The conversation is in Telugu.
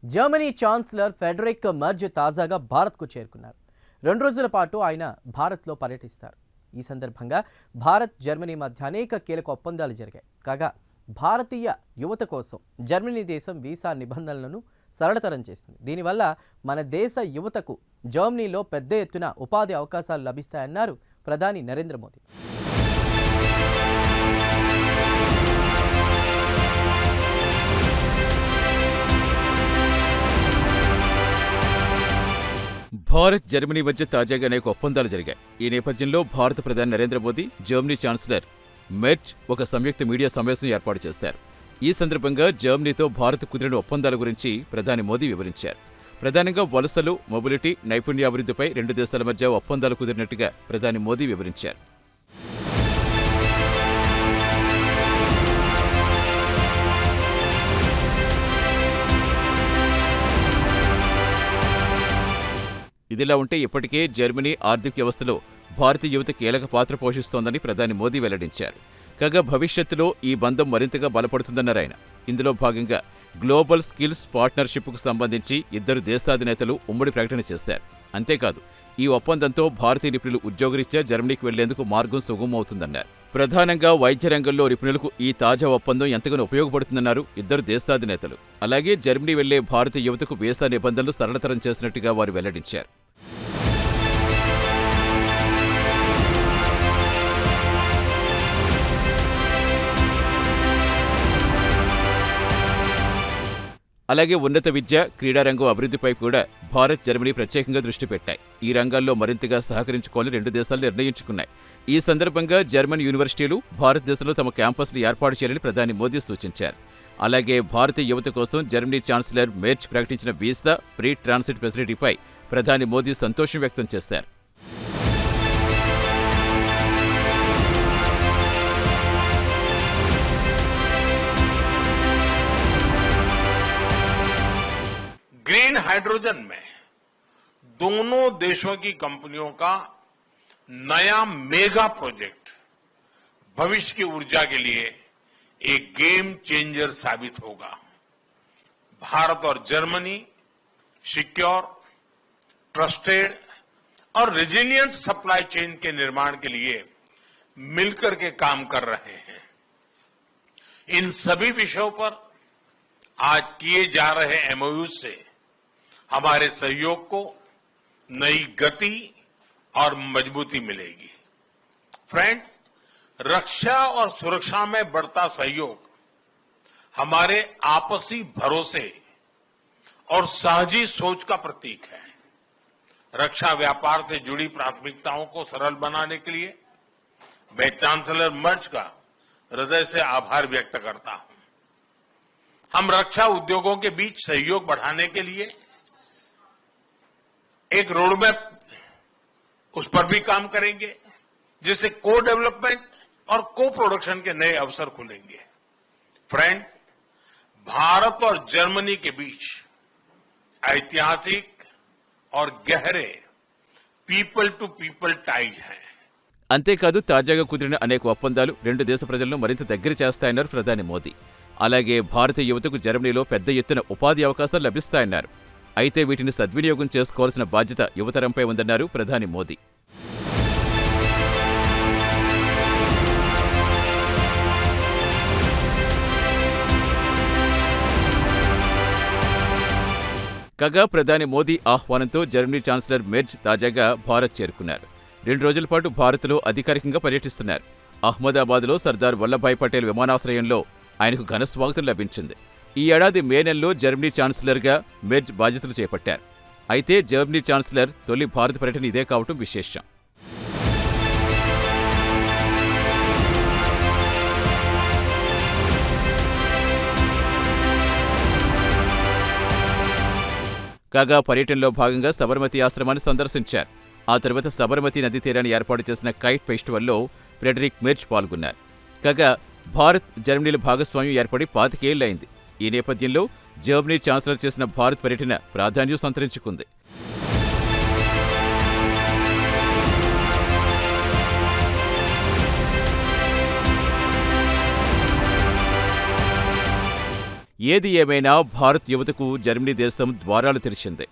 జర్మనీ ఛాన్సలర్ ఫెడరిక్ మెర్జ్ తాజాగా భారత్కు చేరుకున్నారు. 2 రోజుల పాటు ఆయన భారత్లో పర్యటిస్తారు. ఈ సందర్భంగా భారత్ జర్మనీ మధ్య అనేక కీలక ఒప్పందాలు జరిగాయి. కాగా భారతీయ యువత కోసం జర్మనీ దేశం వీసా నిబంధనలను సరళతరం చేసింది. దీనివల్ల మన దేశ యువతకు జర్మనీలో పెద్ద ఎత్తున ఉపాధి అవకాశాలు లభిస్తాయన్నారు ప్రధాని నరేంద్ర మోదీ. భారత్ జర్మనీ మధ్య తాజాగా అనేక ఒప్పందాలు జరిగాయి. ఈ నేపథ్యంలో భారత ప్రధాని Narendra Modi Germany chancellor merge ఒక సంయుక్త మీడియా సమావేశం ఏర్పాటు చేశారు. ఈ సందర్భంగా జర్మనీతో భారత్ కుదిరిన ఒప్పందాల గురించి ప్రధాని మోదీ వివరించారు. ప్రధానంగా వలసలు, మొబిలిటీ, నైపుణ్యాభివృద్ధిపై 2 దేశాల మధ్య ఒప్పందాలు కుదిరినట్టుగా ప్రధాని మోదీ వివరించారు. ఇదిలా ఉంటే ఇప్పటికే జర్మనీ ఆర్థిక వ్యవస్థలో భారతీయ యువత కీలక పాత్ర పోషిస్తోందని ప్రధాని మోదీ వెల్లడించారు. కాగా భవిష్యత్తులో ఈ బంధం మరింతగా బలపడుతుందన్నారు ఆయన. ఇందులో భాగంగా గ్లోబల్ స్కిల్స్ పార్ట్నర్షిప్కు సంబంధించి 2 దేశాధినేతలు ఉమ్మడి ప్రకటన చేశారు. అంతేకాదు, ఈ ఒప్పందంతో భారతీయ నిపుణులు ఉద్యోగరీత్యా జర్మనీకి వెళ్లేందుకు మార్గం సుగమవుతుందన్నారు. ప్రధానంగా వైద్య రంగంలో నిపుణులకు ఈ తాజా ఒప్పందం ఎంతగానో ఉపయోగపడుతుందన్నారు 2 దేశాధినేతలు. అలాగే జర్మనీ వెళ్లే భారతీయ యువతకు వీసా నిబంధనలు సరళతరం చేసినట్టుగా వారు వెల్లడించారు. అలాగే ఉన్నత విద్య, క్రీడారంగం అభివృద్ధిపై కూడా భారత్, జర్మనీ ప్రత్యేకంగా దృష్టి పెట్టాయి. ఈ రంగాల్లో మరింతగా సహకరించుకోవాలని 2 దేశాలు నిర్ణయించుకున్నాయి. ఈ సందర్భంగా జర్మన్ యూనివర్సిటీలు భారతదేశంలో తమ క్యాంపస్లు ఏర్పాటు చేయాలని ప్రధాని మోదీ సూచించారు. అలాగే భారతీయ యువత కోసం జర్మనీ ఛాన్సలర్ మెర్జ్ ప్రకటించిన వీసా ఫ్రీ ట్రాన్సిట్ ఫెసిలిటీపై ప్రధాని మోదీ సంతోషం వ్యక్తం చేశారు. ग्रीन हाइड्रोजन में दोनों देशों की कंपनियों का नया मेगा प्रोजेक्ट भविष्य की ऊर्जा के लिए एक गेम चेंजर साबित होगा. भारत और जर्मनी सिक्योर, ट्रस्टेड और रेजिलिएंट सप्लाई चेन के निर्माण के लिए मिलकर के काम कर रहे हैं. इन सभी विषयों पर आज किए जा रहे एमओयू से हमारे सहयोग को नई गति और मजबूती मिलेगी. फ्रेंड्स, रक्षा और सुरक्षा में बढ़ता सहयोग हमारे आपसी भरोसे और साझी सोच का प्रतीक है. रक्षा व्यापार से जुड़ी प्राथमिकताओं को सरल बनाने के लिए मैं चांसलर मर्ज का हृदय से आभार व्यक्त करता हूं. हम रक्षा उद्योगों के बीच सहयोग बढ़ाने के लिए एक रोडमैप उस पर भी काम करेंगे, जिससे को डेवलपमेंट और को प्रोडक्शन के नए अवसर खुलेंगे. फ्रेंड्स, भारत और जर्मनी के बीच ऐतिहासिक और गहरे पीपल टू पीपल टाइज हैं. అంతేకాదు, తాజాగా కుదిరిన అనేక ఒప్పందాలు 2 దేశ ప్రజలను మరింత దగ్గర చేస్తాయన్నారు ప్రధాని మోదీ. అలాగే భారతీయ యువతకు జర్మనీలో పెద్ద ఎత్తున ఉపాధి అవకాశాలు లభిస్తాయన్నారు. అయితే వీటిని సద్వినియోగం చేసుకోవాల్సిన బాధ్యత యువతరంపై ఉందన్నారు ప్రధాని మోదీ. కాగా ప్రధాని మోదీ ఆహ్వానంతో జర్మనీ ఛాన్సలర్ మెర్జ్ తాజాగా భారత్ చేరుకున్నారు. 2 రోజుల పాటు భారత్లో అధికారికంగా పర్యటిస్తున్నారు. అహ్మదాబాద్లో సర్దార్ వల్లభాయ్ పటేల్ విమానాశ్రయంలో ఆయనకు ఘన స్వాగతం లభించింది. ఈ ఏడాది మే నెలలో జర్మనీ ఛాన్సలర్గా మెర్జ్ బాధ్యతలు చేపట్టారు. అయితే జర్మనీ ఛాన్సలర్ తొలి భారత పర్యటన ఇదే కావటం విశేషం. కాగా పర్యటనలో భాగంగా సబర్మతి ఆశ్రమాన్ని సందర్శించారు. ఆ తర్వాత సబర్మతి నదీ తీరాన్ని ఏర్పాటు చేసిన కైట్ ఫెస్టివల్లో ఫ్రెడరిక్ మెర్జ్ పాల్గొన్నారు. కాగా భారత్, జర్మనీల భాగస్వామ్యం ఏర్పడి 25 ఏళ్లైంది. ఈ నేపథ్యంలో జర్మనీ ఛాన్సలర్ చేసిన భారత్ పర్యటన ప్రాధాన్యం సంతరించుకుంది. ఏది ఏమైనా భారత్ యువతకు జర్మనీ దేశం ద్వారాలు తెరిచింది.